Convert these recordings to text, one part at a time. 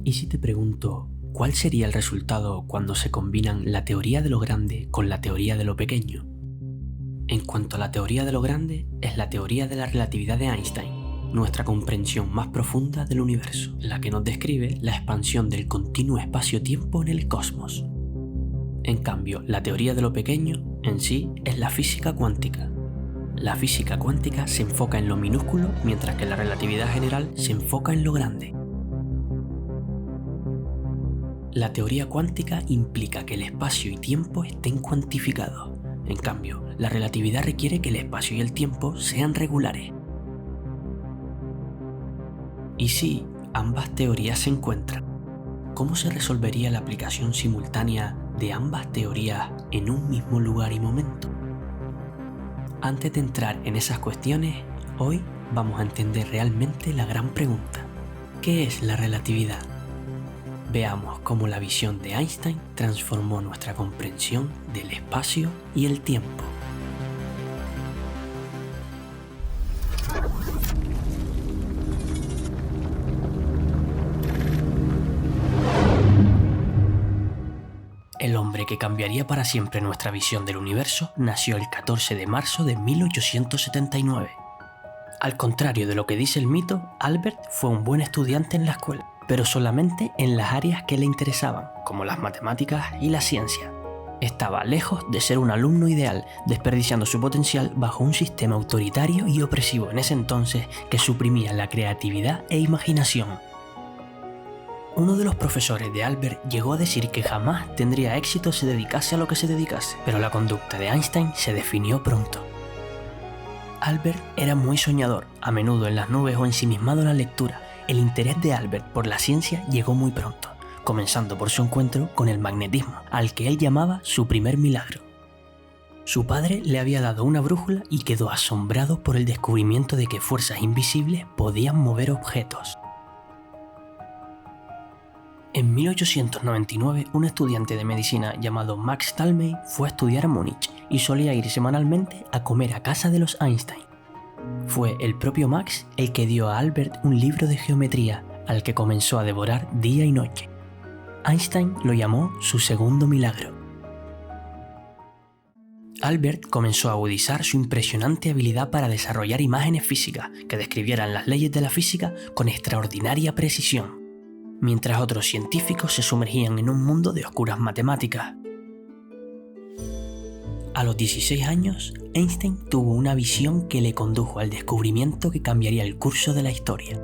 ¿Y si te pregunto, cuál sería el resultado cuando se combinan la teoría de lo grande con la teoría de lo pequeño? En cuanto a la teoría de lo grande, es la teoría de la relatividad de Einstein, nuestra comprensión más profunda del universo, la que nos describe la expansión del continuo espacio-tiempo en el cosmos. En cambio, la teoría de lo pequeño, en sí, es la física cuántica. La física cuántica se enfoca en lo minúsculo, mientras que la relatividad general se enfoca en lo grande. La teoría cuántica implica que el espacio y tiempo estén cuantificados. En cambio, la relatividad requiere que el espacio y el tiempo sean regulares. ¿Y si ambas teorías se encuentran? ¿Cómo se resolvería la aplicación simultánea de ambas teorías en un mismo lugar y momento? Antes de entrar en esas cuestiones, hoy vamos a entender realmente la gran pregunta: ¿qué es la relatividad? Veamos cómo la visión de Einstein transformó nuestra comprensión del espacio y el tiempo. El hombre que cambiaría para siempre nuestra visión del universo nació el 14 de marzo de 1879. Al contrario de lo que dice el mito, Albert fue un buen estudiante en la escuela, pero solamente en las áreas que le interesaban, como las matemáticas y la ciencia. Estaba lejos de ser un alumno ideal, desperdiciando su potencial bajo un sistema autoritario y opresivo en ese entonces que suprimía la creatividad e imaginación. Uno de los profesores de Albert llegó a decir que jamás tendría éxito si dedicase a lo que se dedicase, pero la conducta de Einstein se definió pronto. Albert era muy soñador, a menudo en las nubes o ensimismado en la lectura. El interés de Albert por la ciencia llegó muy pronto, comenzando por su encuentro con el magnetismo, al que él llamaba su primer milagro. Su padre le había dado una brújula y quedó asombrado por el descubrimiento de que fuerzas invisibles podían mover objetos. En 1899, un estudiante de medicina llamado Max Talmey fue a estudiar a Múnich y solía ir semanalmente a comer a casa de los Einstein. Fue el propio Max el que dio a Albert un libro de geometría, al que comenzó a devorar día y noche. Einstein lo llamó su segundo milagro. Albert comenzó a agudizar su impresionante habilidad para desarrollar imágenes físicas que describieran las leyes de la física con extraordinaria precisión, mientras otros científicos se sumergían en un mundo de oscuras matemáticas. A los 16 años, Einstein tuvo una visión que le condujo al descubrimiento que cambiaría el curso de la historia.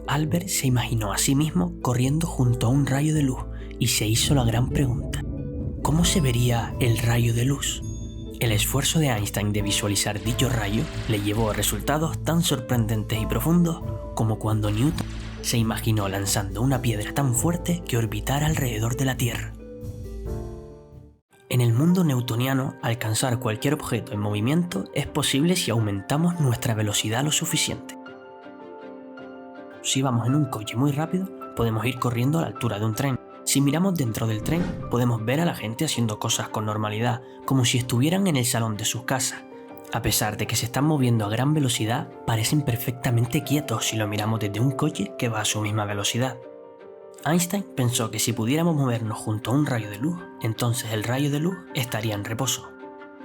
Albert se imaginó a sí mismo corriendo junto a un rayo de luz y se hizo la gran pregunta: ¿cómo se vería el rayo de luz? El esfuerzo de Einstein de visualizar dicho rayo le llevó a resultados tan sorprendentes y profundos como cuando Newton se imaginó lanzando una piedra tan fuerte que orbitara alrededor de la Tierra. En el mundo newtoniano, alcanzar cualquier objeto en movimiento es posible si aumentamos nuestra velocidad lo suficiente. Si vamos en un coche muy rápido, podemos ir corriendo a la altura de un tren. Si miramos dentro del tren, podemos ver a la gente haciendo cosas con normalidad, como si estuvieran en el salón de sus casas. A pesar de que se están moviendo a gran velocidad, parecen perfectamente quietos si lo miramos desde un coche que va a su misma velocidad. Einstein pensó que si pudiéramos movernos junto a un rayo de luz, entonces el rayo de luz estaría en reposo.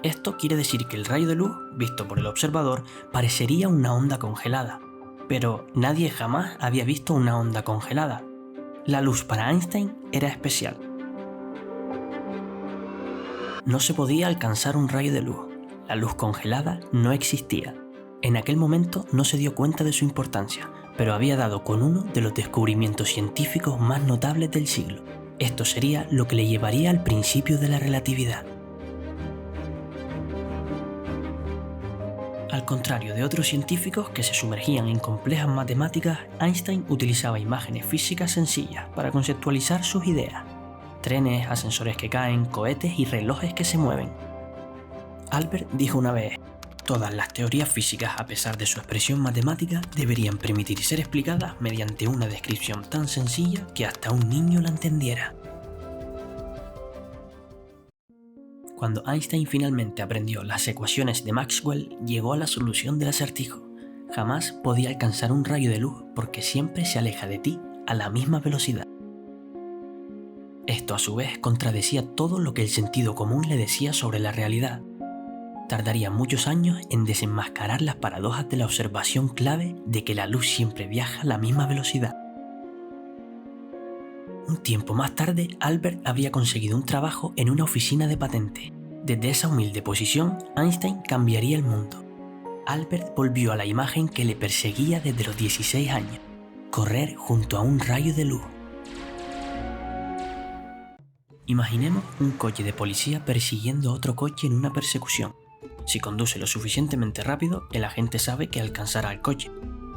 Esto quiere decir que el rayo de luz, visto por el observador, parecería una onda congelada. Pero nadie jamás había visto una onda congelada. La luz para Einstein era especial. No se podía alcanzar un rayo de luz. La luz congelada no existía. En aquel momento no se dio cuenta de su importancia, pero había dado con uno de los descubrimientos científicos más notables del siglo. Esto sería lo que le llevaría al principio de la relatividad. Al contrario de otros científicos que se sumergían en complejas matemáticas, Einstein utilizaba imágenes físicas sencillas para conceptualizar sus ideas: trenes, ascensores que caen, cohetes y relojes que se mueven. Albert dijo una vez: todas las teorías físicas, a pesar de su expresión matemática, deberían permitir ser explicadas mediante una descripción tan sencilla que hasta un niño la entendiera. Cuando Einstein finalmente aprendió las ecuaciones de Maxwell, llegó a la solución del acertijo: jamás podía alcanzar un rayo de luz porque siempre se aleja de ti a la misma velocidad. Esto a su vez contradecía todo lo que el sentido común le decía sobre la realidad. Tardaría muchos años en desenmascarar las paradojas de la observación clave de que la luz siempre viaja a la misma velocidad. Un tiempo más tarde, Albert habría conseguido un trabajo en una oficina de patentes. Desde esa humilde posición, Einstein cambiaría el mundo. Albert volvió a la imagen que le perseguía desde los 16 años: correr junto a un rayo de luz. Imaginemos un coche de policía persiguiendo a otro coche en una persecución. Si conduce lo suficientemente rápido, el agente sabe que alcanzará al coche.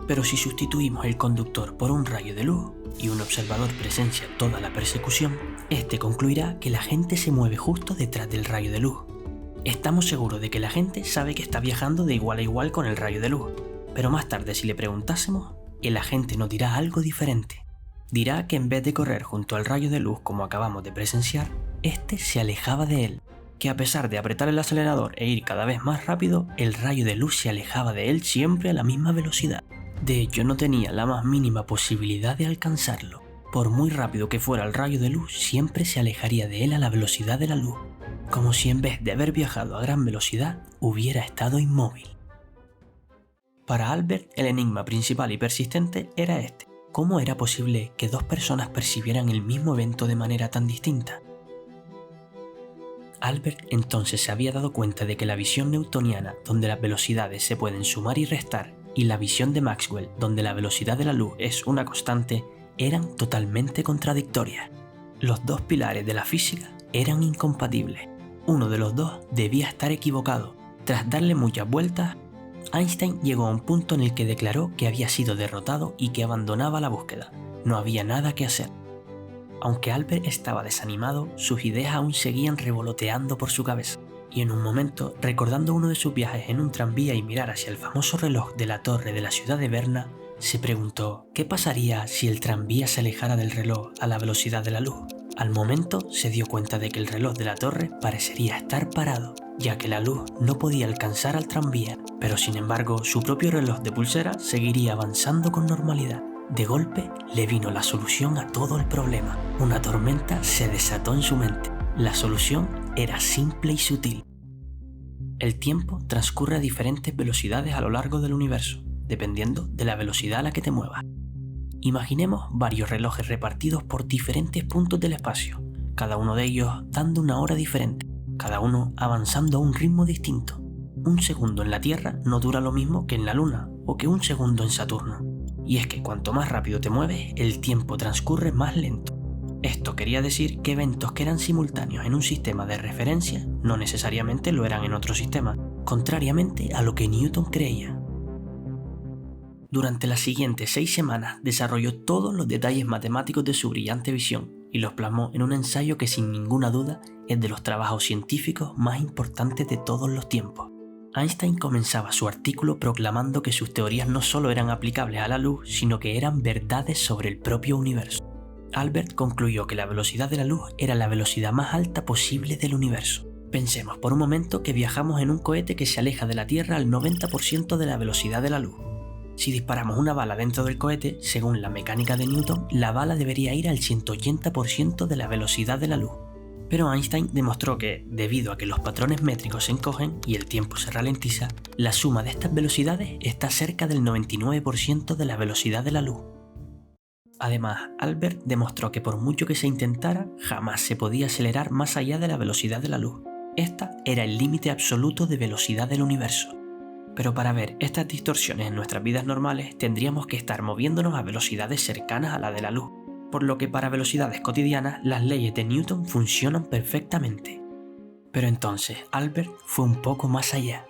Pero si sustituimos el conductor por un rayo de luz y un observador presencia toda la persecución, este concluirá que el agente se mueve justo detrás del rayo de luz. Estamos seguros de que el agente sabe que está viajando de igual a igual con el rayo de luz, pero más tarde, si le preguntásemos, el agente nos dirá algo diferente. Dirá que en vez de correr junto al rayo de luz como acabamos de presenciar, este se alejaba de él, que a pesar de apretar el acelerador e ir cada vez más rápido, el rayo de luz se alejaba de él siempre a la misma velocidad. De hecho, no tenía la más mínima posibilidad de alcanzarlo. Por muy rápido que fuera el rayo de luz, siempre se alejaría de él a la velocidad de la luz, como si en vez de haber viajado a gran velocidad, hubiera estado inmóvil. Para Albert, el enigma principal y persistente era este: ¿cómo era posible que dos personas percibieran el mismo evento de manera tan distinta? Albert entonces se había dado cuenta de que la visión newtoniana, donde las velocidades se pueden sumar y restar, y la visión de Maxwell, donde la velocidad de la luz es una constante, eran totalmente contradictorias. Los dos pilares de la física eran incompatibles. Uno de los dos debía estar equivocado. Tras darle muchas vueltas, Einstein llegó a un punto en el que declaró que había sido derrotado y que abandonaba la búsqueda. No había nada que hacer. Aunque Albert estaba desanimado, sus ideas aún seguían revoloteando por su cabeza. Y en un momento, recordando uno de sus viajes en un tranvía y mirar hacia el famoso reloj de la torre de la ciudad de Berna, se preguntó ¿qué pasaría si el tranvía se alejara del reloj a la velocidad de la luz? Al momento se dio cuenta de que el reloj de la torre parecería estar parado, ya que la luz no podía alcanzar al tranvía, pero sin embargo su propio reloj de pulsera seguiría avanzando con normalidad. De golpe le vino la solución a todo el problema. Una tormenta se desató en su mente. La solución era simple y sutil. El tiempo transcurre a diferentes velocidades a lo largo del universo, dependiendo de la velocidad a la que te muevas. Imaginemos varios relojes repartidos por diferentes puntos del espacio, cada uno de ellos dando una hora diferente, cada uno avanzando a un ritmo distinto. Un segundo en la Tierra no dura lo mismo que en la Luna o que un segundo en Saturno. Y es que cuanto más rápido te mueves, el tiempo transcurre más lento. Esto quería decir que eventos que eran simultáneos en un sistema de referencia no necesariamente lo eran en otro sistema, contrariamente a lo que Newton creía. Durante las siguientes 6 semanas desarrolló todos los detalles matemáticos de su brillante visión y los plasmó en un ensayo que sin ninguna duda es de los trabajos científicos más importantes de todos los tiempos. Einstein comenzaba su artículo proclamando que sus teorías no solo eran aplicables a la luz, sino que eran verdades sobre el propio universo. Albert concluyó que la velocidad de la luz era la velocidad más alta posible del universo. Pensemos por un momento que viajamos en un cohete que se aleja de la Tierra al 90% de la velocidad de la luz. Si disparamos una bala dentro del cohete, según la mecánica de Newton, la bala debería ir al 180% de la velocidad de la luz. Pero Einstein demostró que, debido a que los patrones métricos se encogen y el tiempo se ralentiza, la suma de estas velocidades está cerca del 99% de la velocidad de la luz. Además, Albert demostró que por mucho que se intentara, jamás se podía acelerar más allá de la velocidad de la luz. Esta era el límite absoluto de velocidad del universo. Pero para ver estas distorsiones en nuestras vidas normales, tendríamos que estar moviéndonos a velocidades cercanas a la de la luz, por lo que para velocidades cotidianas las leyes de Newton funcionan perfectamente. Pero entonces Albert fue un poco más allá.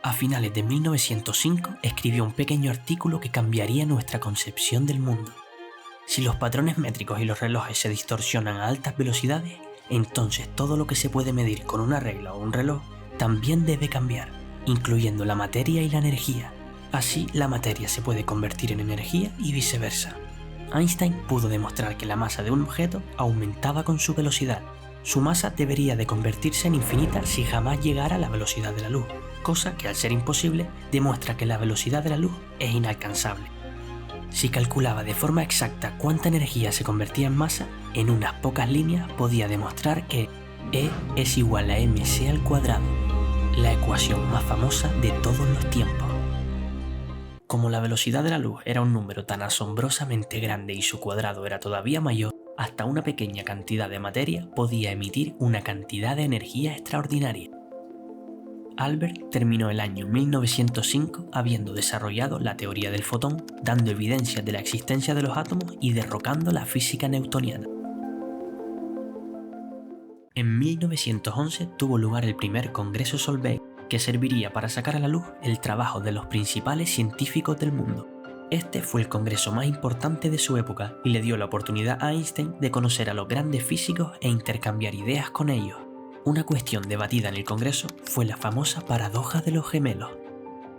A finales de 1905 escribió un pequeño artículo que cambiaría nuestra concepción del mundo. Si los patrones métricos y los relojes se distorsionan a altas velocidades, entonces todo lo que se puede medir con una regla o un reloj también debe cambiar, incluyendo la materia y la energía. Así, la materia se puede convertir en energía y viceversa. Einstein pudo demostrar que la masa de un objeto aumentaba con su velocidad. Su masa debería de convertirse en infinita si jamás llegara a la velocidad de la luz. cosa que al ser imposible demuestra que la velocidad de la luz es inalcanzable. Si calculaba de forma exacta cuánta energía se convertía en masa, en unas pocas líneas podía demostrar que E es igual a mc al cuadrado, la ecuación más famosa de todos los tiempos. Como la velocidad de la luz era un número tan asombrosamente grande y su cuadrado era todavía mayor, hasta una pequeña cantidad de materia podía emitir una cantidad de energía extraordinaria. Albert terminó el año 1905 habiendo desarrollado la teoría del fotón, dando evidencias de la existencia de los átomos y derrocando la física newtoniana. En 1911 tuvo lugar el primer Congreso Solvay, que serviría para sacar a la luz el trabajo de los principales científicos del mundo. Este fue el congreso más importante de su época y le dio la oportunidad a Einstein de conocer a los grandes físicos e intercambiar ideas con ellos. Una cuestión debatida en el congreso fue la famosa paradoja de los gemelos.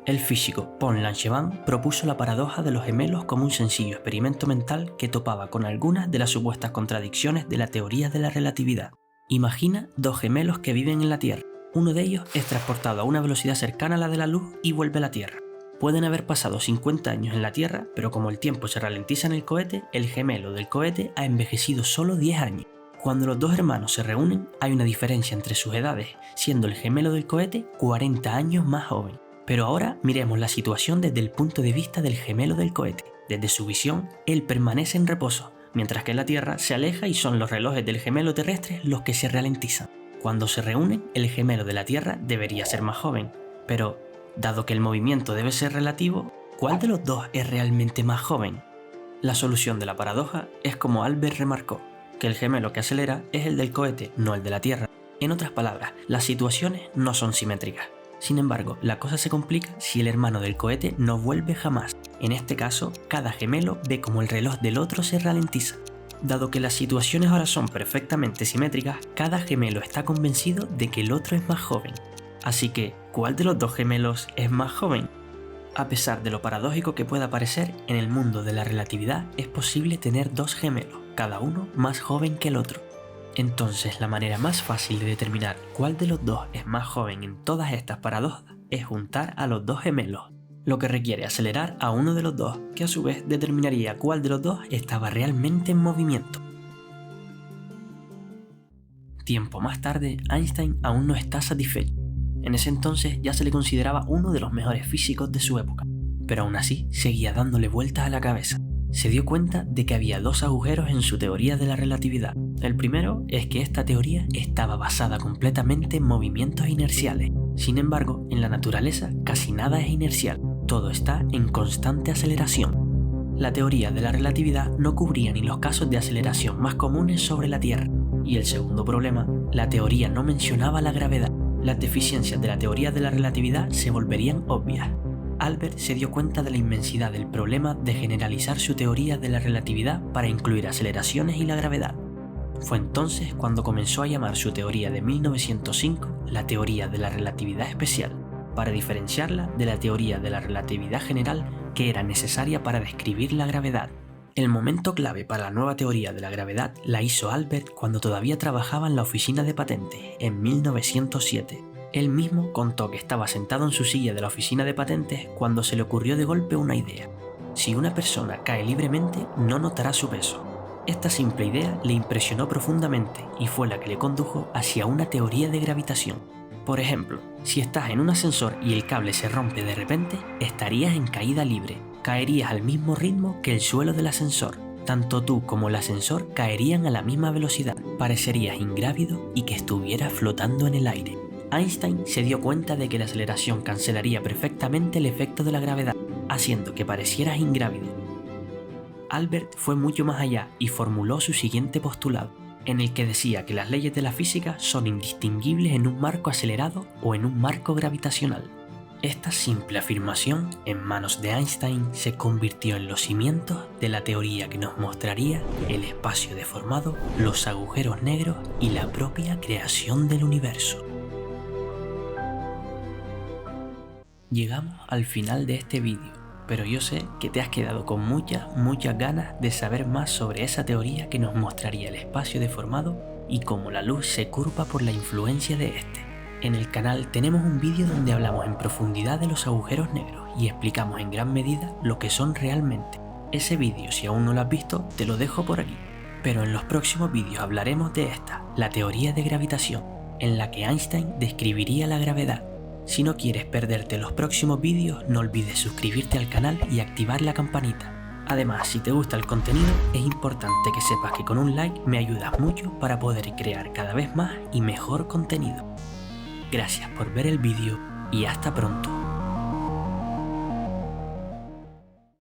El físico Paul Langevin propuso la paradoja de los gemelos como un sencillo experimento mental que topaba con algunas de las supuestas contradicciones de la teoría de la relatividad. Imagina dos gemelos que viven en la Tierra. Uno de ellos es transportado a una velocidad cercana a la de la luz y vuelve a la Tierra. Pueden haber pasado 50 años en la Tierra, pero como el tiempo se ralentiza en el cohete, el gemelo del cohete ha envejecido solo 10 años. Cuando los dos hermanos se reúnen, hay una diferencia entre sus edades, siendo el gemelo del cohete 40 años más joven. Pero ahora miremos la situación desde el punto de vista del gemelo del cohete. Desde su visión, él permanece en reposo, mientras que la Tierra se aleja y son los relojes del gemelo terrestre los que se ralentizan. Cuando se reúnen, el gemelo de la Tierra debería ser más joven, pero, dado que el movimiento debe ser relativo, ¿cuál de los dos es realmente más joven? La solución de la paradoja es como Albert remarcó, que el gemelo que acelera es el del cohete, no el de la Tierra. En otras palabras, las situaciones no son simétricas. Sin embargo, la cosa se complica si el hermano del cohete no vuelve jamás. En este caso, cada gemelo ve como el reloj del otro se ralentiza. Dado que las situaciones ahora son perfectamente simétricas, cada gemelo está convencido de que el otro es más joven. Así que, ¿cuál de los dos gemelos es más joven? A pesar de lo paradójico que pueda parecer, en el mundo de la relatividad es posible tener dos gemelos, cada uno más joven que el otro. Entonces, la manera más fácil de determinar cuál de los dos es más joven en todas estas paradojas es juntar a los dos gemelos, lo que requiere acelerar a uno de los dos, que a su vez determinaría cuál de los dos estaba realmente en movimiento. Tiempo más tarde, Einstein aún no está satisfecho. En ese entonces ya se le consideraba uno de los mejores físicos de su época, pero aún así seguía dándole vueltas a la cabeza. Se dio cuenta de que había dos agujeros en su teoría de la relatividad. El primero es que esta teoría estaba basada completamente en movimientos inerciales. Sin embargo, en la naturaleza casi nada es inercial, todo está en constante aceleración. La teoría de la relatividad no cubría ni los casos de aceleración más comunes sobre la Tierra. Y el segundo problema, la teoría no mencionaba la gravedad. Las deficiencias de la teoría de la relatividad se volverían obvias. Albert se dio cuenta de la inmensidad del problema de generalizar su teoría de la relatividad para incluir aceleraciones y la gravedad. Fue entonces cuando comenzó a llamar su teoría de 1905 la teoría de la relatividad especial, para diferenciarla de la teoría de la relatividad general que era necesaria para describir la gravedad. El momento clave para la nueva teoría de la gravedad la hizo Albert cuando todavía trabajaba en la oficina de patentes, en 1907. Él mismo contó que estaba sentado en su silla de la oficina de patentes cuando se le ocurrió de golpe una idea. Si una persona cae libremente, no notará su peso. Esta simple idea le impresionó profundamente y fue la que le condujo hacia una teoría de gravitación. Por ejemplo, si estás en un ascensor y el cable se rompe de repente, estarías en caída libre. Caerías al mismo ritmo que el suelo del ascensor. Tanto tú como el ascensor caerían a la misma velocidad. Parecerías ingrávido y que estuvieras flotando en el aire. Einstein se dio cuenta de que la aceleración cancelaría perfectamente el efecto de la gravedad, haciendo que parecieras ingrávido. Albert fue mucho más allá y formuló su siguiente postulado, en el que decía que las leyes de la física son indistinguibles en un marco acelerado o en un marco gravitacional. Esta simple afirmación, en manos de Einstein, se convirtió en los cimientos de la teoría que nos mostraría el espacio deformado, los agujeros negros y la propia creación del universo. Llegamos al final de este vídeo, pero yo sé que te has quedado con muchas ganas de saber más sobre esa teoría que nos mostraría el espacio deformado y cómo la luz se curva por la influencia de este. En el canal tenemos un vídeo donde hablamos en profundidad de los agujeros negros y explicamos en gran medida lo que son realmente. Ese vídeo, si aún no lo has visto, te lo dejo por aquí. Pero en los próximos vídeos hablaremos de esta, la teoría de gravitación, en la que Einstein describiría la gravedad. Si no quieres perderte los próximos vídeos, no olvides suscribirte al canal y activar la campanita. Además, si te gusta el contenido, es importante que sepas que con un like me ayudas mucho para poder crear cada vez más y mejor contenido. Gracias por ver el vídeo y hasta pronto.